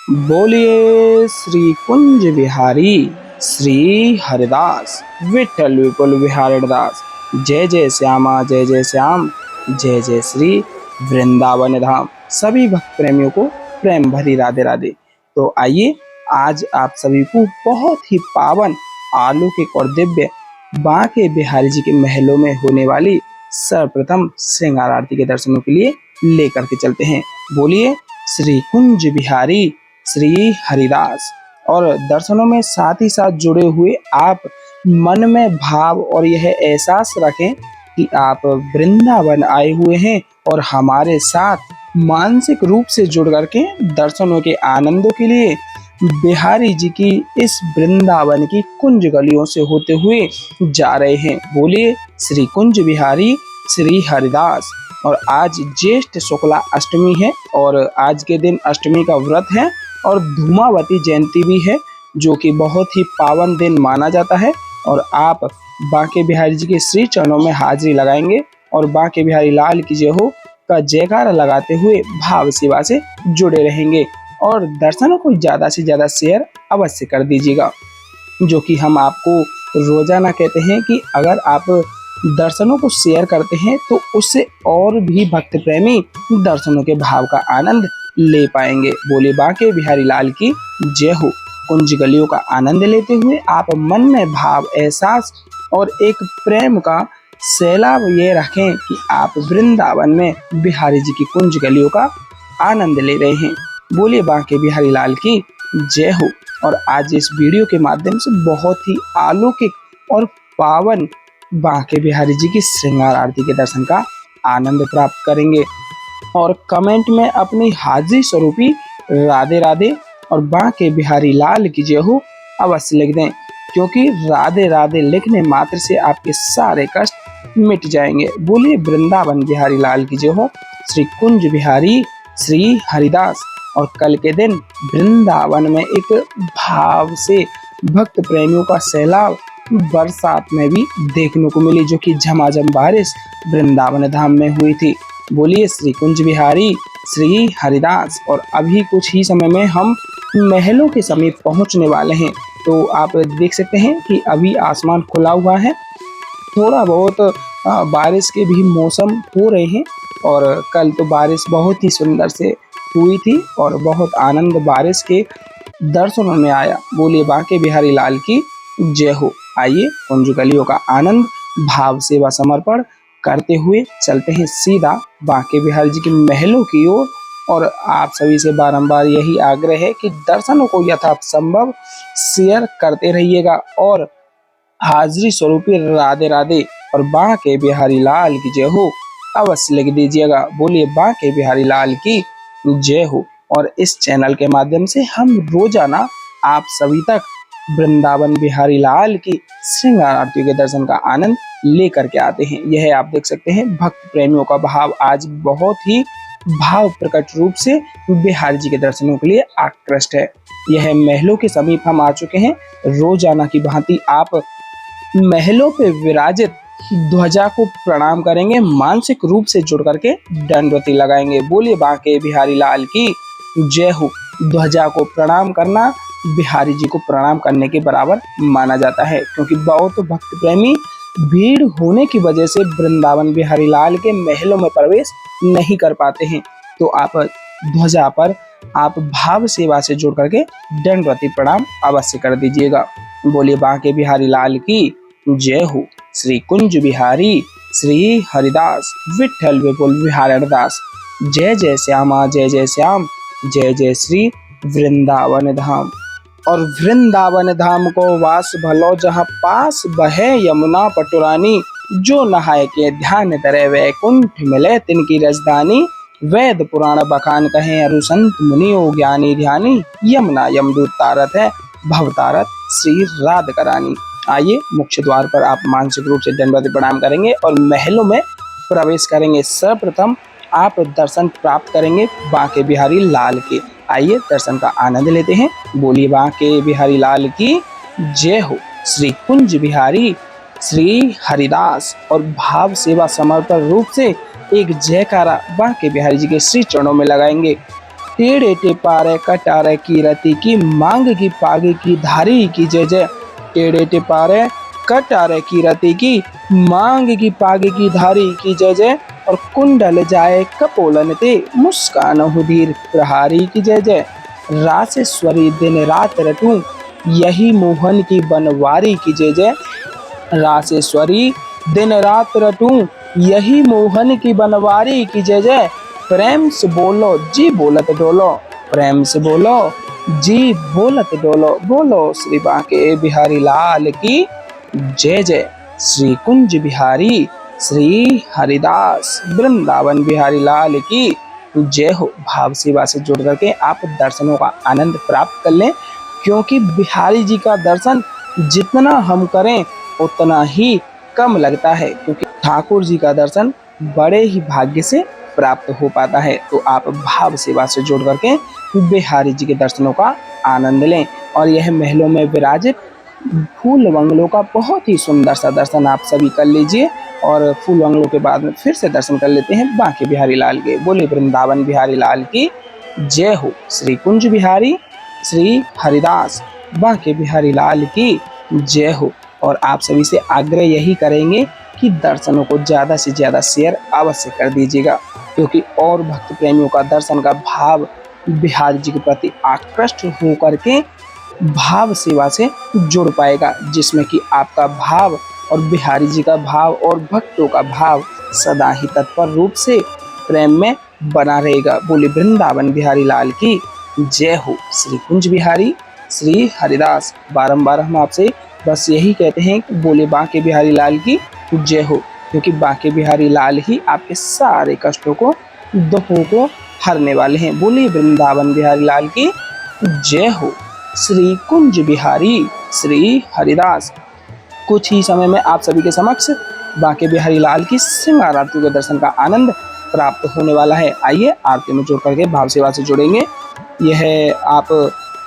बोलिए श्री कुंज बिहारी श्री हरिदास विठल विपुल बिहारी दास। जय जय श्यामा जय जय श्याम, जय जय श्री वृंदावन धाम। सभी भक्त प्रेमियों को प्रेम भरी राधे राधे। तो आइए आज आप सभी को बहुत ही पावन अलौकिक और दिव्य बांके बिहारी जी के महलों में होने वाली सर्वप्रथम श्रृंगार आरती के दर्शनों के लिए लेकर के चलते हैं। बोलिए श्री कुंज बिहारी श्री हरिदास। और दर्शनों में साथ ही साथ जुड़े हुए आप मन में भाव और यह एहसास रखें कि आप वृंदावन आए हुए हैं और हमारे साथ मानसिक रूप से जुड़ करके दर्शनों के आनंदों के लिए बिहारी जी की इस वृंदावन की कुंज गलियों से होते हुए जा रहे हैं। बोलिए श्री कुंज बिहारी श्री हरिदास। और आज ज्येष्ठ शुक्ला अष्टमी है और आज के दिन अष्टमी का व्रत है और धूमावती जयंती भी है, जो कि बहुत ही पावन दिन माना जाता है। और आप बांके बिहारी जी के श्री चरणों में हाजिरी लगाएंगे और बांके बिहारी लाल की जय हो का जयकारा लगाते हुए भाव सेवा से जुड़े रहेंगे। और दर्शनों को ज्यादा से ज्यादा शेयर अवश्य कर दीजिएगा, जो कि हम आपको रोजाना कहते हैं कि अगर आप दर्शनों को शेयर करते हैं तो उससे और भी भक्त प्रेमी दर्शनों के भाव का आनंद ले पाएंगे। बोले बांके बिहारी लाल की जय हो। कुंज गलियों का आनंद लेते हुए आप मन में भाव, एहसास और एक प्रेम का सैलाब ये रखें कि आप वृंदावन में बिहारी जी की कुंज गलियों का आनंद ले रहे हैं। बोले बांके बिहारी लाल की जय हो। और आज इस वीडियो के माध्यम से बहुत ही अलौकिक और पावन बांके बिहारी जी की श्रृंगार आरती के दर्शन का आनंद प्राप्त करेंगे। और कमेंट में अपनी हाजिरी स्वरूपी राधे राधे और बांके बिहारी लाल की जय हो अवश्य लिख दें, क्योंकि राधे राधे लिखने मात्र से आपके सारे कष्ट मिट जाएंगे। बोलिए वृंदावन बिहारी लाल की जय हो। श्री कुंज बिहारी श्री हरिदास। और कल के दिन वृंदावन में एक भाव से भक्त प्रेमियों का सैलाब बरसात में भी देखने को मिली, जो कि झमाझम बारिश वृंदावन धाम में हुई थी। बोलिए श्री कुंज बिहारी श्री हरिदास। और अभी कुछ ही समय में हम महलों के समीप पहुंचने वाले हैं। तो आप देख सकते हैं कि अभी आसमान खुला हुआ है, थोड़ा बहुत बारिश के भी मौसम हो रहे हैं। और कल तो बारिश बहुत ही सुंदर से हुई थी और बहुत आनंद बारिश के दर्शनों में आया। बोलिए बांके बिहारी लाल की जय हो। आइए कुंज गलियों का आनंद भाव सेवा समर्पण करते हुए चलते हैं सीधा बांके बिहारी जी के महलों की ओर। और आप सभी से बारंबार यही आग्रह है कि दर्शनों को यथासंभव शेयर करते रहिएगा और हाजिरी स्वरूपी राधे राधे और बांके बिहारी लाल की जय हो अवश्य लिख दीजिएगा। बोलिए बांके बिहारी लाल की जय हो। और इस चैनल के माध्यम से हम रोजाना आप सभी तक वृंदावन बिहारी लाल की श्रृंगार आरती के दर्शन का आनंद लेकर के आते हैं। यह आप देख सकते हैं भक्त प्रेमियों का भाव आज बहुत ही भाव प्रकट रूप से बिहारी जी के दर्शनों के लिए आकृष्ट है। यह महलों के समीप हम आ चुके हैं। रोजाना की भांति आप महलों पे विराजित ध्वजा को प्रणाम करेंगे, मानसिक रूप से जुड़ करके दंडवती लगाएंगे। बोलिए बांके बिहारी लाल की जय हो। ध्वजा को प्रणाम करना बिहारी जी को प्रणाम करने के बराबर माना जाता है, क्योंकि बहुत भक्त प्रेमी भीड़ होने की वजह से वृंदावन बिहारी लाल के महलों में प्रवेश नहीं कर पाते हैं। तो आप ध्वजा पर आप भाव सेवा से जुड़ करके दंडवती प्रणाम अवश्य कर दीजिएगा। बोलिए बांके बिहारी लाल की जय हो। श्री कुंज बिहारी श्री हरिदास विठल विपुल बिहारी दास। जय जय श्यामा जय जय श्याम, जय जय श्री वृंदावन धाम। और वृंदावन धाम को वास भलो जहाँ पास बहे यमुना पटुरानी, जो नहाय के ध्यान धरे वैकुंठ मिले तिनकी राजधानी। वेद पुराण बखान कहे अरु संत मुनियो ज्ञानी ध्यानी, यमुना यमदूत तारत है भव तारत श्री राधिका रानी। आइए मुख्य द्वार पर आप मानसिक रूप से दंडवत प्रणाम करेंगे और महलों में प्रवेश करेंगे। सर्वप्रथम आप दर्शन प्राप्त करेंगे बांके बिहारी लाल के। आइए दर्शन का आनंद लेते हैं। बोलिए बांके बिहारी लाल की जय हो। श्री कुंज बिहारी श्री हरिदास। और भाव सेवा समर्पण रूप से एक जयकारा बांके बिहारी जी के श्री चरणों में लगाएंगे। टेढ़े टिपारे कटारे की रति की, मांग की पागे की धारी की जय जय। टेढ़े टिपारे कटारे की रति की, मांग की पागे की धारी की जय जय। और कुंडल जाए कपोलन ते, मुस्कान हुधीर प्रहारी की जय जय। रासेश्वरी दिन रात रटूं, यही मोहन की बनवारी की जय जय। रासेश्वरी दिन रात रटूं, यही मोहन की बनवारी की जय जय। प्रेम से बोलो जी बोलत डोलो, प्रेम से बोलो जी बोलत डोलो। बोलो श्री बांके बिहारी लाल की जय जय। श्री कुंज बिहारी श्री हरिदास वृंदावन बिहारी लाल की जय हो। भाव सेवा से जुड़ करके आप दर्शनों का आनंद प्राप्त कर लें, क्योंकि बिहारी जी का दर्शन जितना हम करें उतना ही कम लगता है, क्योंकि ठाकुर जी का दर्शन बड़े ही भाग्य से प्राप्त हो पाता है। तो आप भाव सेवा से जुड़ करके बिहारी जी के दर्शनों का आनंद लें। और यह महलों में विराजित फूल बंगलों का बहुत ही सुंदर सा दर्शन आप सभी कर लीजिए। और फूल बंगलों के बाद में फिर से दर्शन कर लेते हैं बांके बिहारी लाल के। बोले वृंदावन बिहारी लाल की जय हो। श्री कुंज बिहारी श्री हरिदास बांके बिहारी लाल की जय हो। और आप सभी से आग्रह यही करेंगे कि दर्शनों को ज़्यादा से ज़्यादा शेयर अवश्य कर दीजिएगा, क्योंकि और भक्त प्रेमियों का दर्शन का भाव बिहारी जी के प्रति आकृष्ट हो करके भाव सेवा से जुड़ पाएगा, जिसमें कि आपका भाव और बिहारी जी का भाव और भक्तों का भाव सदा ही तत्पर रूप से प्रेम में बना रहेगा। बोले वृंदावन बिहारी लाल की जय हो। श्री कुंज बिहारी श्री हरिदास। बारंबार हम आपसे बस यही कहते हैं कि बोले बांके बिहारी लाल की जय हो, क्योंकि बांके बिहारी लाल ही आपके सारे कष्टों को दुखों को हरने वाले हैं। बोले वृंदावन बिहारी लाल की जय हो। श्री कुंज बिहारी श्री हरिदास। कुछ ही समय में आप सभी के समक्ष बांके बिहारी लाल की श्रृंगार आरती के दर्शन का आनंद प्राप्त होने वाला है। आइए आरती में जुड़ करके भाव सेवा से जुड़ेंगे। यह आप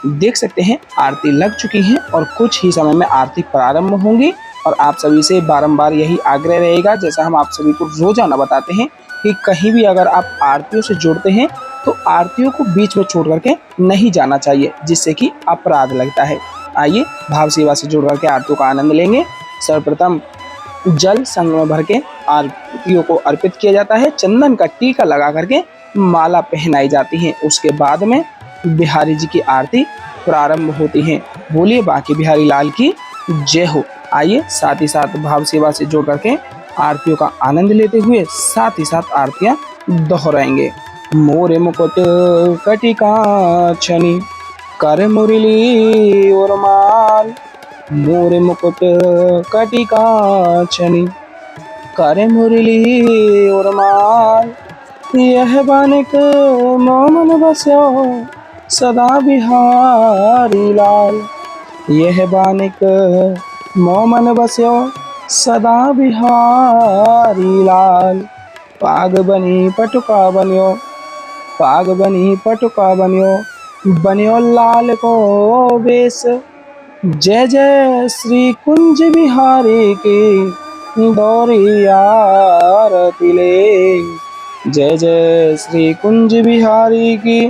देख सकते हैं आरती लग चुकी है और कुछ ही समय में आरती प्रारंभ होंगी। और आप सभी से बारंबार यही आग्रह रहेगा, जैसा हम आप सभी को रोजाना बताते हैं, कि कहीं भी अगर आप आरतियों से जुड़ते हैं तो आरतियों को बीच में छोड़ करके नहीं जाना चाहिए, जिससे कि अपराध लगता है। आइए भाव सेवा से जुड़ करके आरतियों का आनंद लेंगे। सर्वप्रथम जल संग में भर के आरतियों को अर्पित किया जाता है। चंदन का टीका लगा करके माला पहनाई जाती है। उसके बाद में बिहारी जी की आरती प्रारंभ होती है। बोलिए बांके बिहारी लाल की जय हो। आइए साथ ही साथ भाव सेवा से जुड़ करके आरतियों का आनंद लेते हुए साथ ही साथ आरतियां दोहराएंगे। मोरे मुकुट कटिका छनी, कर मुरली और माल। मोरे मुकुट कटिका छनी, कर मुरली और माल। यह बानिक मोमन बस्यो, सदा बिहारी लाल। यह बानिक मोमन बस्यो, सदा बिहारी लाल। पाग बनी पटुका बन्यो, पाग बनी पटुका बन्यो, बन्यो लाल को बेस। जय जय श्री कुंज बिहारी की दौरी आरती ले। जय जय श्री कुंज बिहारी की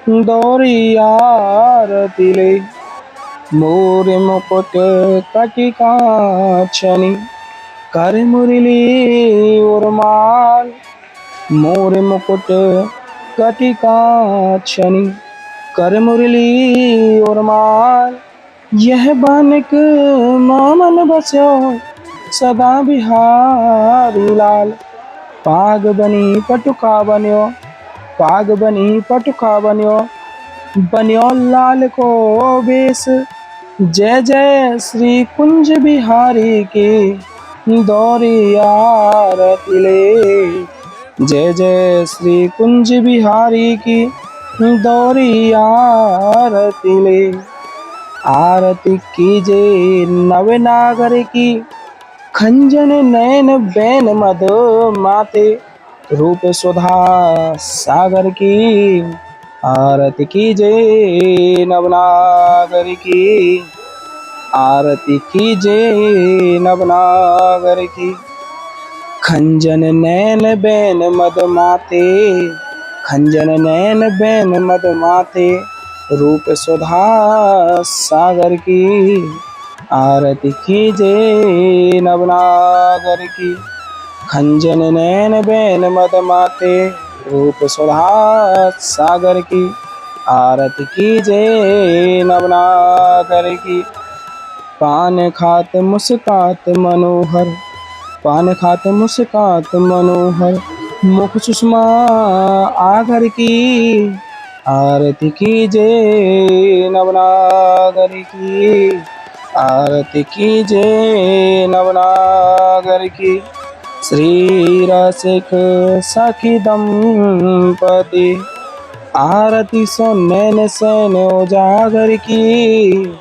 दौरी आरती ले। मोरे मुकुट कटिका छनी, कर मुरली और माल। मोरे मुकुट कटिका छनी, कर मुरली और माल। यह बानिक मोमन बस्यो, सदा बिहारी लाल। पाग बनी पटुका बन्यो, पाग बनी पटुका बन्यो, बन्यो लाल को बेस। जय जय श्री कुंज बिहारी की दौरी आरती ले। जय जय श्री कुंज बिहारी की दौरी आरती ले। आरती कीजे नवनागर की, खंजन नयन बैन मद माथे। रूप सुधा सागर की, आरती कीजे नवनागर की। आरती कीजे नवनागर की, खंजन नैन बैन मद माथे। खंजन नैन बैन मद माथे, रूप सुधा सागर की। आरती कीजे नवनागर की। खंजन नैन बैन मद माथे, रूप सुधा सागर की। आरती कीजे नवनागर की। पान खात मुस्कात मनोहर, पान खात मुस्कात मनोहर, मुख सुषमा आगर की। आरती कीजे नवनागर की। आरती कीजे नवनागर की। श्री रसिक सखी दंपति, आरती सो नैन सैन उजागर की।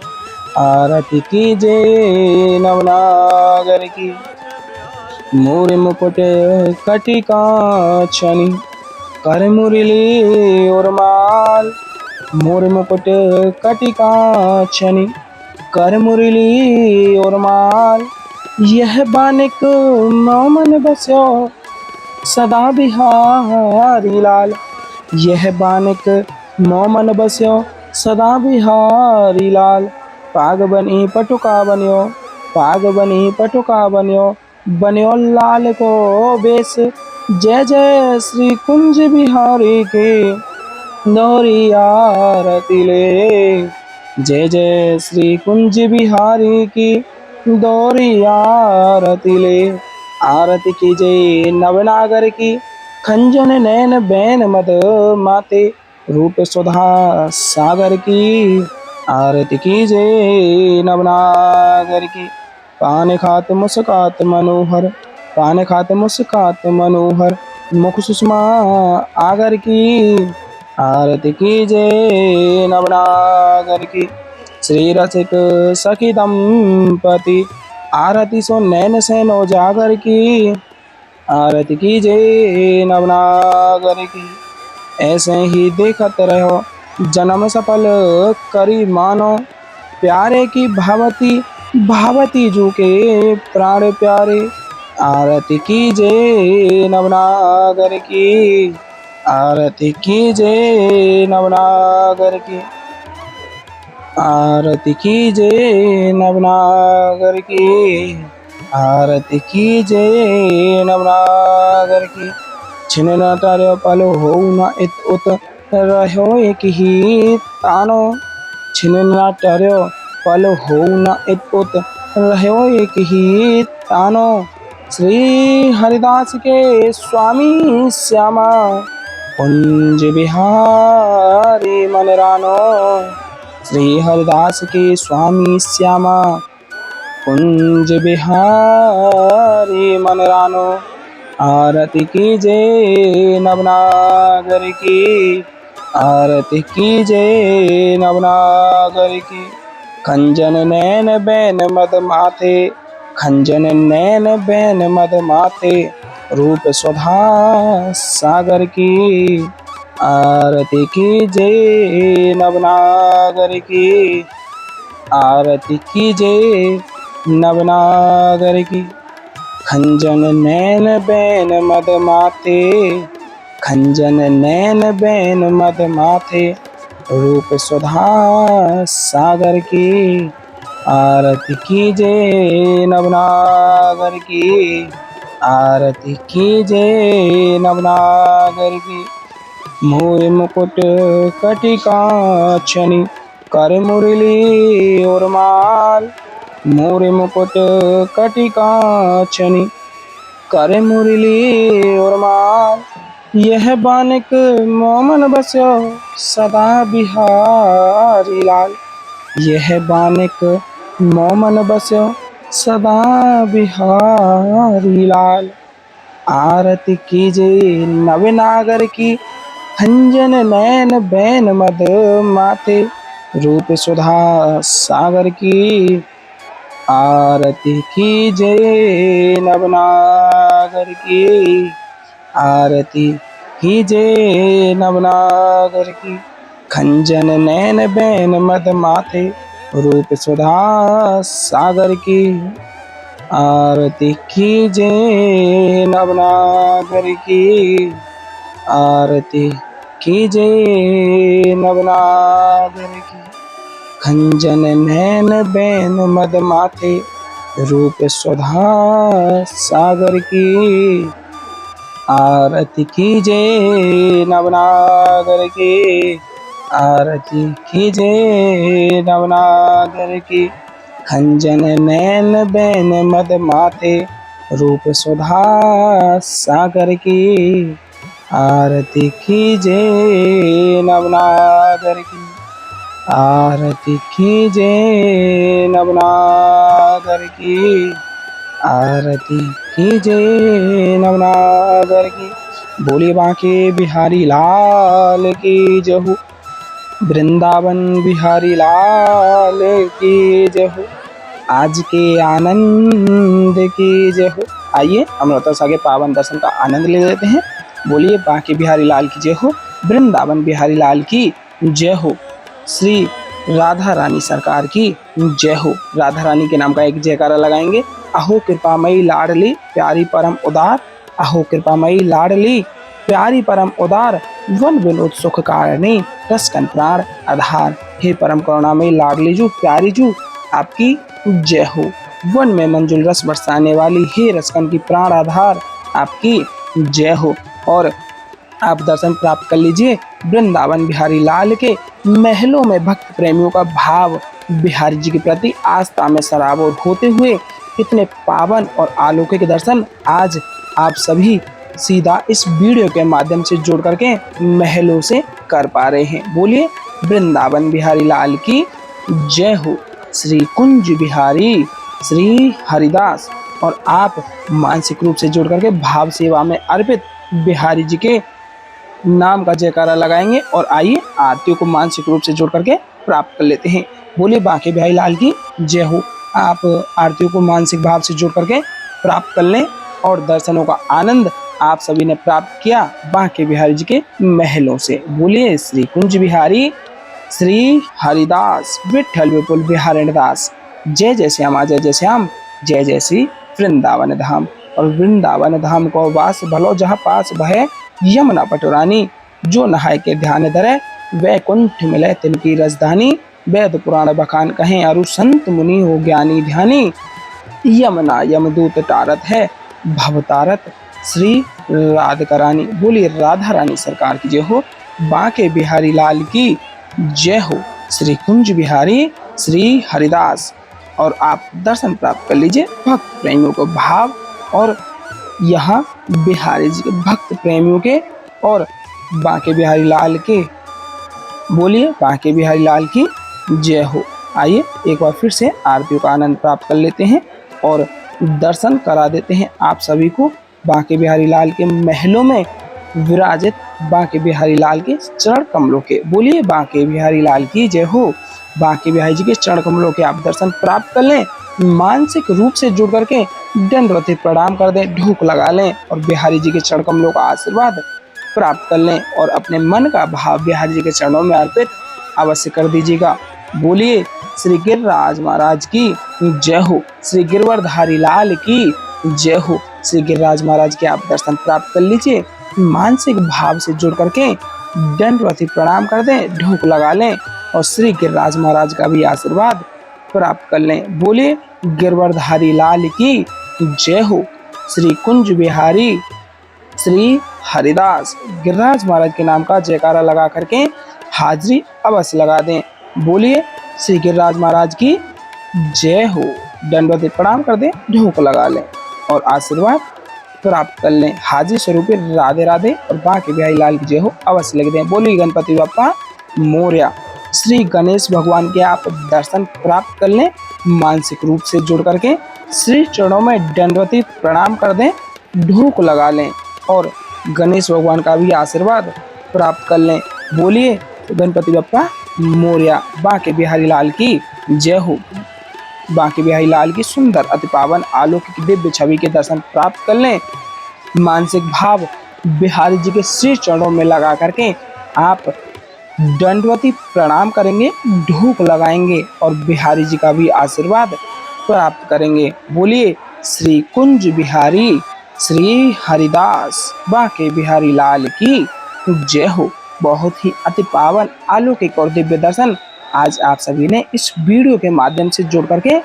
आरती कीजे नवनागर की। मोर मुकुट कटि कांचनि, कर मुरली उर्माल। मोर मुकुट कटि कांचनि, कर मुरली उर्माल। यह बानिक मोमन बस्यो, सदा बिहारी लाल। यह बानिक मोमन बस्यो, सदा बिहारी लाल। पाग बनी पटुका बन्यो, पाग बनी पटुका बन्यो, बन्यो लाल को बेस। जय जय श्री कुंज बिहारी के, दोहरी आरती ले। जय जय श्री कुंज बिहारी की, दोहरी आरती ले। आरती कीजे नवनागर की, खंजन नैन बैन मद माते, रूप सुधा सागर की। आरती कीजे नवनागर की। पान खात मुस्कात मनोहर, पान खात मुस्कात मनोहर, मुख सुषमा आगर की। आरती कीजे नवनागर की। श्री रसिक सखी दंपति, आरती सो नैन सैन उजागर की। आरती कीजे नवनागर की। ऐसे ही देखत रहो, जन्म सफल करी मानो। प्यारे की भावती, भावती जू के प्राण प्यारे। आरती कीजे नवनागर की। आरती कीजे नवनागर की। आरती कीजे नवनागर की। आरती कीजे नवनागर की। छिन न टार्यो पल हो न इत उत, रहो एक ही तानो। छिन न टार्यो पल हो न इत उत, रहो एक ही तानो। श्री हरिदास के स्वामी श्यामा, कुंज बिहारी मन रानो। श्री हरिदास के स्वामी श्यामा, कुंज बिहारी मन रानो। आरती कीजे नवनागर की। आरती कीजे नवनागर की। खंजन नैन बैन मद माथे, खंजन नैन बैन मद माथे, रूप सुधा सागर की। आरती कीजे नवनागर की। आरती कीजे नवनागर की। खंजन नैन बैन मद माथे, खंजन नैन बैन मद माथे, रूप सुधा सागर की। आरती कीजे नवनागर की। आरती कीजे नवनागर की। मोर मुकुट कटि कांचनि, कर मुरली उर्माल। मोर मुकुट कटि कांचनि, कर मुरली उर्माल। यह बानिक मोमन बस्यो, सदा बिहारी लाल। यह बानिक मोमन बस्यो, सदा बिहारी लाल। आरती कीजे नवनागर की। खंजन नैन बैन मद माथे, रूप सुधा सागर की। आरती कीजे नवनागर की। आरती कीजे नवनागर की। खंजन नैन बैन मद माथे, रूप सुधा सागर की। आरती कीजे नवनागर की। आरती कीजे नवनागर की। खंजन नैन बैन मद माथे, रूप सुधा सागर की। आरती कीजे नवनागर की, आरती कीजे नवनागर की। खंजन नैन बैन मद माथे, रूप सुधा सागर की। आरती कीजे नवनागर की, आरती कीजे नवनागर की। आरती कीजे नवनागर की। बोले बांके बिहारी लाल की जहू, वृंदावन बिहारी लाल की जहू, आज के आनंद की जहू। आइए अमृतसर के पावन दर्शन का आनंद ले लेते हैं। बोलिए बांके बिहारी लाल की जय हो, वृंदावन बिहारी लाल की जय हो, श्री राधा रानी सरकार की जय हो। राधा रानी के नाम का एक जयकारा लगाएंगे। अहो कृपामयी लाडली प्यारी परम उदार, अहो कृपामयी लाडली प्यारी परम उदार, वन विनोद सुख कारिणी, रसकन प्राण आधार। हे परम करुणामयी लाडली जू प्यारी जू, आपकी जय हो। वन में मंजुल रस बरसाने वाली हे रसकन की प्राण आधार, आपकी जय हो। और आप दर्शन प्राप्त कर लीजिए वृंदावन बिहारी लाल के महलों में। भक्त प्रेमियों का भाव बिहारी जी के प्रति आस्था में सराबोर होते हुए इतने पावन और अलौकिक दर्शन आज आप सभी सीधा इस वीडियो के माध्यम से जुड़ करके महलों से कर पा रहे हैं। बोलिए वृंदावन बिहारी लाल की जय हो। श्री कुंज बिहारी श्री हरिदास। और आप मानसिक रूप से जुड़ करके भाव सेवा में अर्पित बिहारी जी के नाम का जयकारा लगाएंगे। और आइए आरतियों को मानसिक रूप से जोड़ करके प्राप्त कर लेते हैं। बोले बांके बिहारी लाल की जय हो। आप आरतियों को मानसिक भाव से जोड़ करके प्राप्त कर लें और दर्शनों का आनंद आप सभी ने प्राप्त किया बांके बिहारी जी के महलों से। बोलिए श्री कुंज बिहारी श्री हरिदास विठल विपुल बिहारी दास। जय जय श्यामा जय जय श्याम, जय जय श्री वृंदावन धाम। और वृंदावन धाम को वास भलो जहाँ पास भय, यमुना पटुरानी जो नहाय के ध्यान धरे, वैकुंठ मिले तिनकी रजधानी। वेद पुराण बखान कहें अरु संत मुनि हो ज्ञानी ध्यानी, यमुना यमदूत टारत है भव तारत, श्री राधिका रानी। बोलिए राधा रानी सरकार की जय हो, बांके बिहारी लाल की जय हो। श्री कुंज बिहारी श्री हरिदास। और आप दर्शन प्राप्त कर लीजिए भक्त प्रेमियों को भाव और यहाँ बिहारी जी के भक्त प्रेमियों के और बांके बिहारी लाल के। बोलिए बांके बिहारी लाल की जय हो। आइए एक बार फिर से आरतियों का आनंद प्राप्त कर लेते हैं और दर्शन करा देते हैं आप सभी को बांके बिहारी लाल के महलों में विराजित बांके बिहारी लाल के चरण कमलों के। बोलिए बांके बिहारी लाल की जय हो। बांके बिहारी जी के चरण कमलों के आप दर्शन प्राप्त कर लें, मानसिक रूप से जुड़ करके दंडवत प्रणाम कर दें, ढूक लगा लें और बिहारी जी के चरण कमलों का आशीर्वाद प्राप्त कर लें और अपने मन का भाव बिहारी जी के चरणों में अर्पित अवश्य कर दीजिएगा। बोलिए श्री गिरिराज महाराज की जय हो, श्री गिरवरधारी लाल की जय हो। श्री गिरिराज महाराज के आप दर्शन प्राप्त कर लीजिए, मानसिक भाव से जुड़ करके दंडवत प्रणाम कर दें, ढूक लगा लें और श्री गिरिराज महाराज का भी आशीर्वाद प्राप्त कर लें। बोलिए गिरवरधारी लाल की जय हो। श्री कुंज बिहारी श्री हरिदास। गिरिराज महाराज के नाम का जयकारा लगा करके हाजिरी अवश्य लगा दें। बोलिए श्री गिरिराज महाराज की जय हो। दंडवत प्रणाम कर दें, ढूक लगा लें और आशीर्वाद प्राप्त कर लें। हाजिर स्वरूप राधे राधे और बांके बिहारी लाल की जय हो अवश्य लिख दें। बोलिए गणपति बप्पा मोरया। श्री गणेश भगवान के आप दर्शन प्राप्त कर लें, मानसिक रूप से जुड़ करके श्री चरणों में दंडवती प्रणाम कर दें, ढूक लगा लें और गणेश भगवान का भी आशीर्वाद प्राप्त कर लें। बोलिए गणपति बप्पा मोरया। बांके बिहारी लाल की जय हो। बांके बिहारी लाल की सुंदर अति पावन अलौकिक दिव्य छवि के दर्शन प्राप्त कर लें, मानसिक भाव बिहारी जी के श्री चरणों में लगा करके आप दंडवती प्रणाम करेंगे, ढूक लगाएंगे और बिहारी जी का भी आशीर्वाद प्राप्त करेंगे। बोलिए श्री कुंज बिहारी श्री हरिदास। बांके बिहारी लाल की जय हो। बहुत ही अति पावन, अलौकिक और दिव्य दर्शन आज आप सभी ने इस वीडियो के माध्यम से जुड़ करके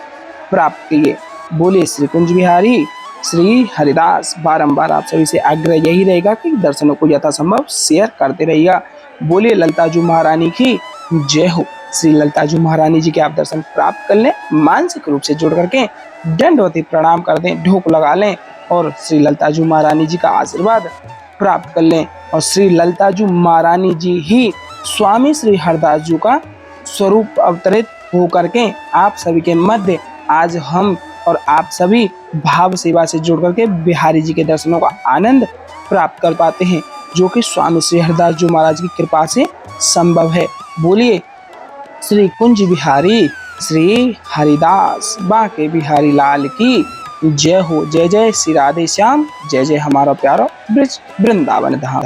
प्राप्त किए। बोले श्री कुंज बिहारी श्री हरिदास। बारंबार आप सभी से आग्रह यही रहेगा कि दर्शनों को यथासंभव शेयर करते रहिएगा। बोले ललिताजू महारानी की जय हो। श्री ललिताजू महारानी जी के आप दर्शन प्राप्त कर लें, मानसिक रूप से जुड़ करके दंडवती प्रणाम कर दें, ढोक लगा लें और श्री ललिताजू महारानी जी का आशीर्वाद प्राप्त कर लें। और श्री ललिताजू महारानी जी ही स्वामी श्री हरदास जी का स्वरूप अवतरित हो करके आप सभी के मध्य आज हम और आप सभी भाव सेवा से जुड़ करके बिहारी जी के दर्शनों का आनंद प्राप्त कर पाते हैं, जो कि स्वामी श्री हरदास जी महाराज की कृपा से संभव है। बोलिए श्री कुंज बिहारी श्री हरिदास बाके बिहारी लाल की जय हो। जय जय श्री राधे श्याम, जय जय हमारा प्यारा ब्रज वृंदावन धाम।